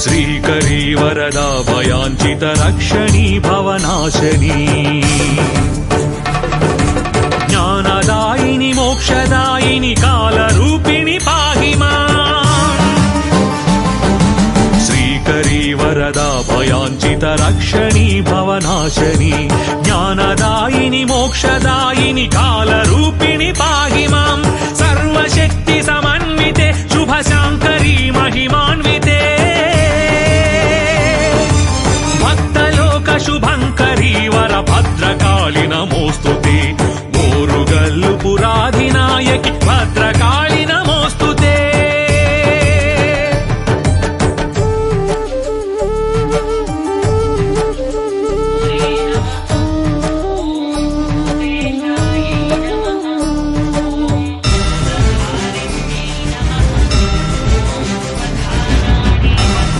श्रीकरी वरदा भयाञ्चित रक्षणी भवनाशनी ज्ञानदायिनी मोक्षदायिनी कालरूपिणी पाहि माम् श्रीकरी वरदा भयाञ्चित रक्षणी भवनाशनी ज्ञानदायिनी मोक्षदायिनी कालरूपिणी पाहि माम् सर्वशक्ति समन्विता